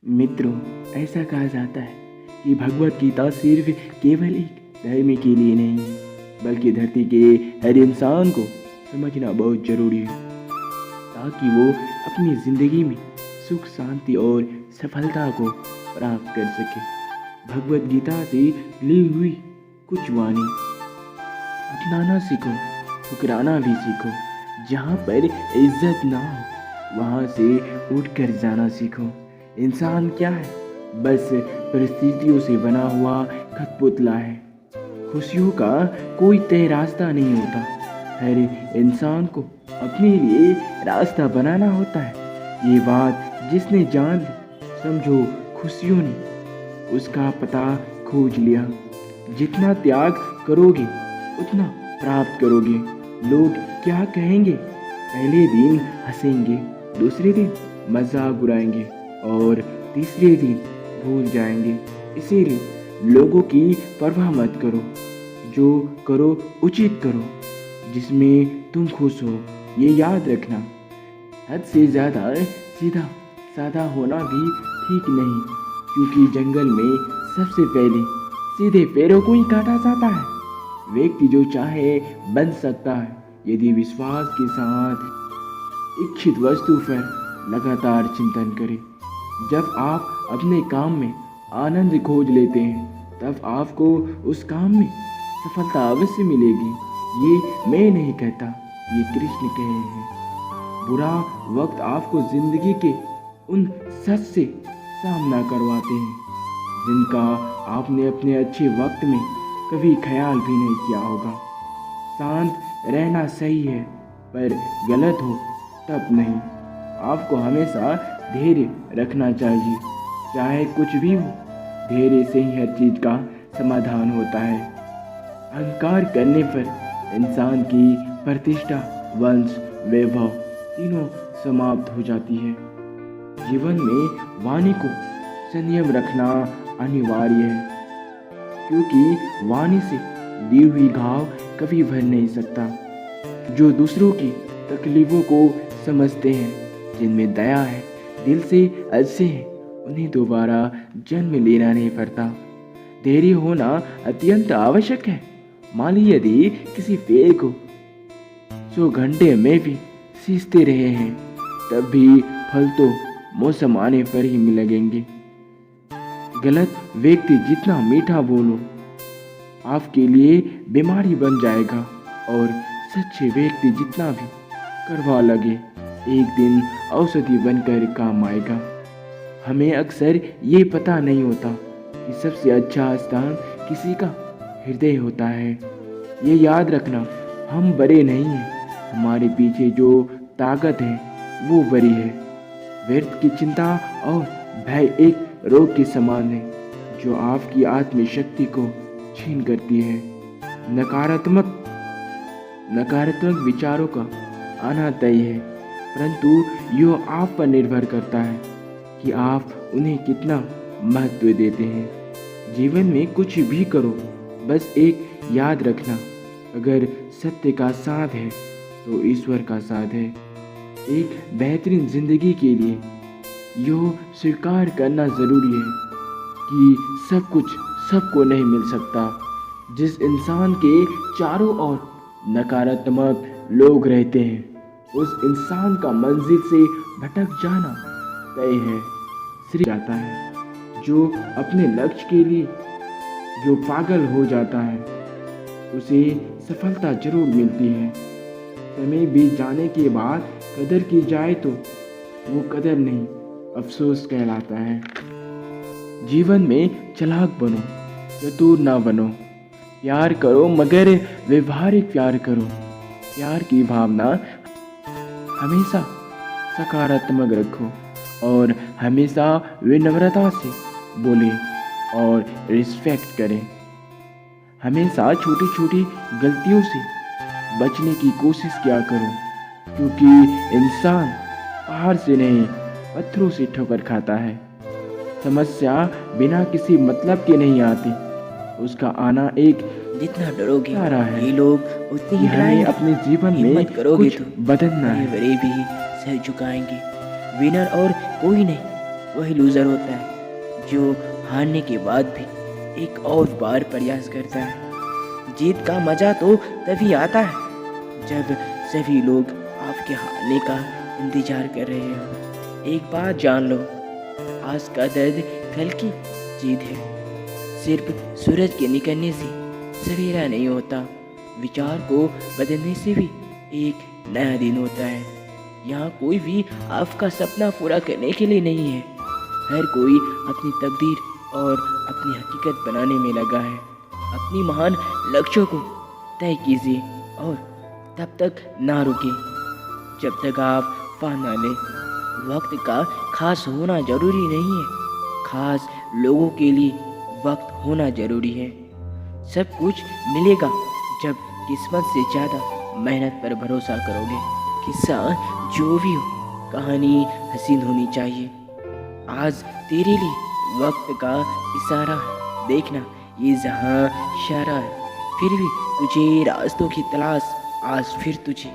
मित्रों, ऐसा कहा जाता है कि भगवत गीता सिर्फ केवल एक धर्म के लिए नहीं है, बल्कि धरती के हर इंसान को समझना बहुत जरूरी है ताकि वो अपनी ज़िंदगी में सुख, शांति और सफलता को प्राप्त कर सके। भगवत गीता से ली हुई कुछ वाणी अपनाना सीखो, ठुकराना भी सीखो। जहाँ पर इज्जत ना हो वहाँ से उठकर जाना सीखो। इंसान क्या है? बस परिस्थितियों से बना हुआ कठपुतला है। खुशियों का कोई तय रास्ता नहीं होता। हर इंसान को अपने लिए रास्ता बनाना होता है। ये बात जिसने जान ली, समझो खुशियों ने उसका पता खोज लिया। जितना त्याग करोगे उतना प्राप्त करोगे। लोग क्या कहेंगे? पहले दिन हंसेंगे, दूसरे दिन मजाक उड़ाएंगे और तीसरे दिन भूल जाएंगे। इसीलिए लोगों की परवाह मत करो। जो करो उचित करो, जिसमें तुम खुश हो। ये याद रखना, हद से ज़्यादा सीधा साधा होना भी ठीक नहीं, क्योंकि जंगल में सबसे पहले सीधे पेड़ों को ही काटा जाता है। व्यक्ति जो चाहे बन सकता है यदि विश्वास के साथ इच्छित वस्तु पर लगातार चिंतन करे। जब आप अपने काम में आनंद खोज लेते हैं तब आपको उस काम में सफलता अवश्य मिलेगी। ये मैं नहीं कहता, ये कृष्ण कहे हैं। बुरा वक्त आपको जिंदगी के उन सच से सामना करवाते हैं जिनका आपने अपने अच्छे वक्त में कभी ख्याल भी नहीं किया होगा। शांत रहना सही है, पर गलत हो तब नहीं। आपको हमेशा धैर्य रखना चाहिए, चाहे कुछ भी हो। धैर्य से ही हर चीज का समाधान होता है। अहंकार करने पर इंसान की प्रतिष्ठा, वंश, वैभव तीनों समाप्त हो जाती है। जीवन में वाणी को संयम रखना अनिवार्य है, क्योंकि वाणी से दी हुई घाव कभी भर नहीं सकता। जो दूसरों की तकलीफों को समझते हैं, जिनमें दया है, दिल से अच्छे हैं, उन्हें दोबारा जन्म लेना नहीं पड़ता। धैर्य होना अत्यंत आवश्यक है। मान लीजिए यदि किसी पेड़ को 100 घंटे में भी सींचते रहे हैं, तब भी फल तो मौसम आने पर ही मिलेंगे। गलत व्यक्ति जितना मीठा बोलो आपके लिए बीमारी बन जाएगा, और सच्चे व्यक्ति जितना भी कड़वा लगे एक दिन औषधि बनकर काम आएगा। हमें अक्सर ये पता नहीं होता कि सबसे अच्छा स्थान किसी का हृदय होता है। ये याद रखना, हम बड़े नहीं हैं, हमारे पीछे जो ताकत है वो बड़ी है। व्यर्थ की चिंता और भय एक रोग के समान है जो आपकी आत्मशक्ति को छीन करती है। नकारात्मक विचारों का आना तय है, परंतु यह आप पर निर्भर करता है कि आप उन्हें कितना महत्व देते हैं। जीवन में कुछ भी करो, बस एक याद रखना, अगर सत्य का साथ है तो ईश्वर का साथ है। एक बेहतरीन जिंदगी के लिए यह स्वीकार करना जरूरी है कि सब कुछ सबको नहीं मिल सकता। जिस इंसान के चारों ओर नकारात्मक लोग रहते हैं, उस इंसान का मंजिल से भटक जाना तय है। श्री जाता है जो अपने लक्ष्य के लिए जो पागल हो जाता है, उसे सफलता जरूर मिलती है। समय बीत जाने के बाद कदर की जाए तो वो कदर नहीं, अफसोस कहलाता है। जीवन में चालाक बनो, चतुर ना बनो। प्यार करो मगर व्यवहारिक प्यार करो। प्यार की भावना हमेशा सकारात्मक रखो और हमेशा विनम्रता से बोले और रिस्पेक्ट करें। हमेशा छोटी छोटी गलतियों से बचने की कोशिश किया करो, क्योंकि इंसान पहाड़ से नहीं पत्थरों से ठोकर खाता है। समस्या बिना किसी मतलब के नहीं आती, उसका आना एक जितना डरोगे आ रहा है। ये लोग उतनी ही हमें डराएंगे। अपने जीवन में हिम्मत करोगे कुछ तो बदलना है। बड़े भी सह झुकाएंगे। विनर और कोई नहीं, वही लूज़र होता है जो हारने के बाद भी एक और बार प्रयास करता है। जीत का मज़ा तो तभी आता है जब सभी लोग आपके हारने का इंतज़ार कर रहे हो। एक बात जान लो, आज का दर्द कल की जीत है। सिर्फ सूरज के निकलने से सवेरा नहीं होता, विचार को बदलने से भी एक नया दिन होता है। यहाँ कोई भी आपका सपना पूरा करने के लिए नहीं है, हर कोई अपनी तकदीर और अपनी हकीकत बनाने में लगा है। अपनी महान लक्ष्यों को तय कीजिए और तब तक ना रुके जब तक आप पा ना लें। वक्त का खास होना ज़रूरी नहीं है, खास लोगों के लिए वक्त होना ज़रूरी है। सब कुछ मिलेगा जब किस्मत से ज़्यादा मेहनत पर भरोसा करोगे। किस्सा जो भी हो, कहानी हसीन होनी चाहिए। आज तेरे लिए वक्त का इशारा है, देखना ये जहां इशारा है। फिर भी तुझे रास्तों की तलाश, आज फिर तुझे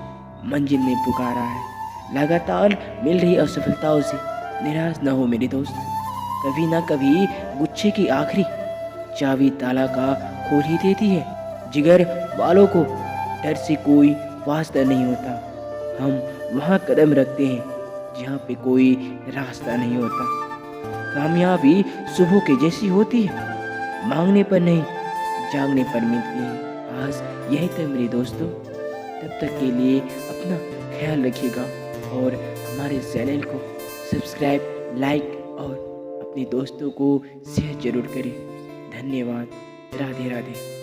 मंजिल ने पुकारा है। लगातार मिल रही असफलताओं से निराश न हो मेरे दोस्त, कभी ना कभी गुच्छे की आखिरी चाबी ताला का खोल ही देती है। जिगर वालों को डर से कोई वास्ता नहीं होता, हम वहाँ कदम रखते हैं जहाँ पे कोई रास्ता नहीं होता। कामयाबी सुबह के जैसी होती है, मांगने पर नहीं जागने पर मिलती है। आज यही तक मेरे दोस्तों, तब तक के लिए अपना ख्याल रखिएगा और हमारे चैनल को सब्सक्राइब, लाइक और अपने दोस्तों को शेयर जरूर करें। धन्यवाद। राधे राधे।